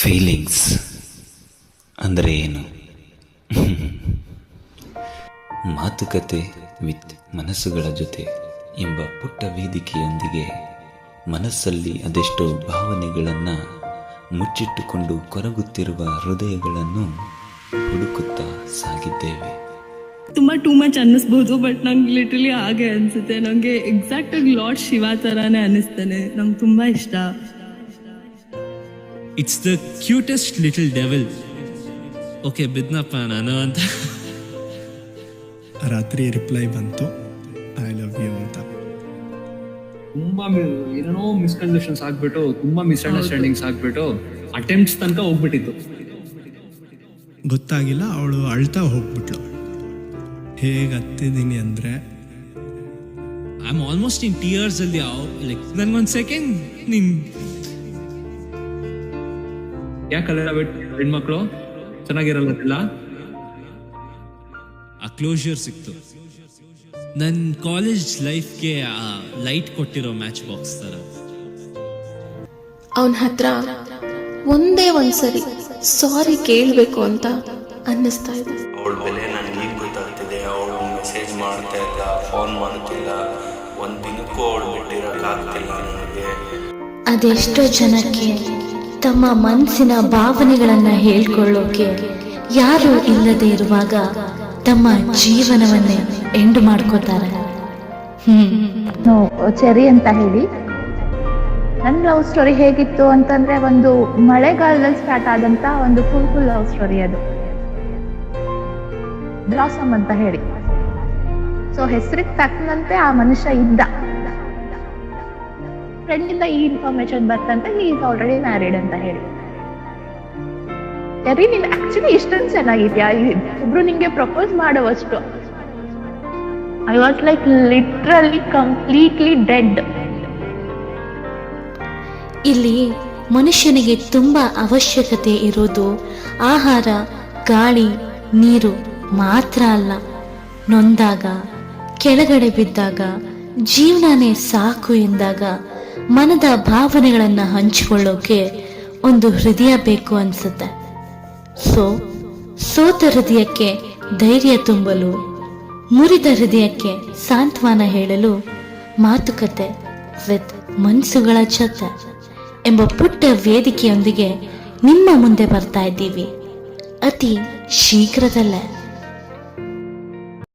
Feelings ಅಂದರೆ ಏನು? ಮಾತುಕತೆ ವಿತ್ ಮನಸ್ಸುಗಳ ಜೊತೆ ಎಂಬ ಪುಟ್ಟ ವೇದಿಕೆಯೊಂದಿಗೆ ಮನಸ್ಸಲ್ಲಿ ಅದೆಷ್ಟೋ ಭಾವನೆಗಳನ್ನು ಮುಚ್ಚಿಟ್ಟುಕೊಂಡು ಕೊರಗುತ್ತಿರುವ ಹೃದಯಗಳನ್ನು ಹುಡುಕುತ್ತಾ ಸಾಗಿದ್ದೇವೆ. ತುಂಬ ಟೂ ಮಚ್ ಅನ್ನಿಸ್ಬೋದು, ಬಟ್ ನಂಗೆ ಲಿಟ್ರಲಿ ಹಾಗೆ ಅನಿಸುತ್ತೆ. ನನಗೆ ಎಕ್ಸಾಕ್ಟಾಗಿ ಲಾರ್ಡ್ ಶಿವ ಥರನೇ ಅನ್ನಿಸ್ತಾನೆ. ನಂಗೆ ತುಂಬ ಇಷ್ಟ. It's the cutest little devil. Okay ಬಿದ್ನಪ್ಪ ನಾನು ಅಂತ. ರಾತ್ರಿ ರಿಪ್ಲೈ ಬಂತು, ಐ ಲವ್ ಯು ಅಂತ. ತುಂಬಾ ಏನೇನೋ ಮಿಸ್ಕನ್ಸೆಪ್ಷನ್ಸ್ ಆಗ್ಬಿಟ್ಟು, ತುಂಬಾ ಮಿಸ್ಅಂಡರ್ಸ್ಟ್ಯಾಂಡಿಂಗ್ಸ್ ಆಗ್ಬಿಟ್ಟು ಅಟೆಂಪ್ಟ್ಸ್ ತನಕ ಹೋಗ್ಬಿಟ್ಟಿತ್ತು. ಗೊತ್ತಾಗಿಲ್ಲ, ಅವಳು ಅಳ್ತಾ ಹೋಗ್ಬಿಟ್ಲು. ಹೇಗೆ ಹತ್ತಿದ್ದೀನಿ ಅಂದರೆ I am almost in tears ಅಲ್ಲಿ. ಲೈಕ್ ನನ್ಗೊಂದು ಸೆಕೆಂಡ್ ನಿನ್ ಯಾಕಲ್ಲ ಹೆಣ್ಮಕ್ಳು ಚೆನ್ನಾಗಿರಲ್ಲ, ಆ ಕ್ಲೋಷರ್ ಸಿಕ್ತು. ನನ್ನ ಕಾಲೇಜ್ ಲೈಫ್ಗೆ ಆ ಲೈಟ್ ಕೊಟ್ಟಿರೋ ಮ್ಯಾಚ್ ಬಾಕ್ಸ್ ತರ. ಅವನ ಹತ್ರ ಒಂದೇ ಒಂದ್ಸರಿ ಸಾರಿ ಕೇಳಬೇಕು ಅಂತ ಅನ್ನಿಸ್ತಾ ಇದೆ. ಅವಳ ಬೆಲೆ ನನಗೆ ಈಗ ಗೊತ್ತಾಗ್ತಿದೆ. ಅವಳು ಮೆಸೇಜ್ ಮಾಡ್ತಾ ಇಲ್ಲ, ಫೋನ್ ಮಾಡ್ತಿಲ್ಲ, ಒಂದು ದಿನಕ್ಕೂ ಅವಳು ಬಿಟ್ಟಿರೋಕ್ಕಾಗ್ತಿಲ್ಲ ನನಗೆ. ಅದೆಷ್ಟೋ ಜನಕ್ಕೆ ತಮ್ಮ ಮನಸ್ಸಿನ ಭಾವನೆಗಳನ್ನ ಹೇಳ್ಕೊಳ್ಳೋಕೆ ಯಾರು ಇಲ್ಲದೆ ಇರುವಾಗ ತಮ್ಮ ಜೀವನವನ್ನೇ ಎಂಡು ಮಾಡ್ಕೋತಾರೆ. ಚೆರಿ ಅಂತ ಹೇಳಿ, ನನ್ನ ಲವ್ ಸ್ಟೋರಿ ಹೇಗಿತ್ತು ಅಂತಂದ್ರೆ, ಒಂದು ಮಳೆಗಾಲದಲ್ಲಿ ಸ್ಟಾರ್ಟ್ ಆದಂತ ಒಂದು ಫುಲ್ ಲವ್ ಸ್ಟೋರಿ. ಅದು ಬ್ಲಾಸಮ್ ಅಂತ ಹೇಳಿ. ಸೊ ಹೆಸರಿಗೆ ತಕ್ಕಂತೆ ಆ ಮನುಷ್ಯ ಇದ್ದ. ಫ್ರೆಂಡಿಂದ ಈ ಇನ್ಫಾರ್ಮೇಶನ್ ಬರ್ತಂತೆ, ಹಿ ಈಸ್ ಆಲ್ರೆಡಿ ಮ್ಯಾರಿಡ್ ಅಂತ ಹೇಳಿ. ಚೆರಿ, ನೀನ್ ಆಕ್ಚುಲಿ ಇಷ್ಟೊಂದು ಚೆನ್ನಾಗಿದ್ಯಾ, ಒಬ್ರು ನಿಂಗೆ ಪ್ರಪೋಸ್ ಮಾಡುವಷ್ಟು. I was like literally completely dead. ಇಲ್ಲಿ ಮನುಷ್ಯನಿಗೆ ತುಂಬಾ ಅವಶ್ಯಕತೆ ಇರೋದು ಆಹಾರ, ಗಾಳಿ, ನೀರು ಮಾತ್ರ ಅಲ್ಲ. ನೊಂದಾಗ, ಕೆಳಗಡೆ ಬಿದ್ದಾಗ, ಜೀವನನೇ ಸಾಕು ಎಂದಾಗ ಮನದ ಭಾವನೆಗಳನ್ನ ಹಂಚಿಕೊಳ್ಳೋಕೆ ಒಂದು ಹೃದಯ ಬೇಕು ಅನ್ಸುತ್ತೆ. ಸೋತ ಹೃದಯಕ್ಕೆ ಧೈರ್ಯ ತುಂಬಲು, ಮುರಿದ ಹೃದಯಕ್ಕೆ ಸಾಂತ್ವನ ಹೇಳಲು ಮಾತುಕತೆ ವಿತ್ ಮನಸ್ಸುಗಳ ಜೊತೆ ಎಂಬ ಪುಟ್ಟ ವೇದಿಕೆಯೊಂದಿಗೆ ನಿಮ್ಮ ಮುಂದೆ ಬರ್ತಾ ಇದ್ದೀವಿ ಅತಿ ಶೀಘ್ರದಲ್ಲೇ.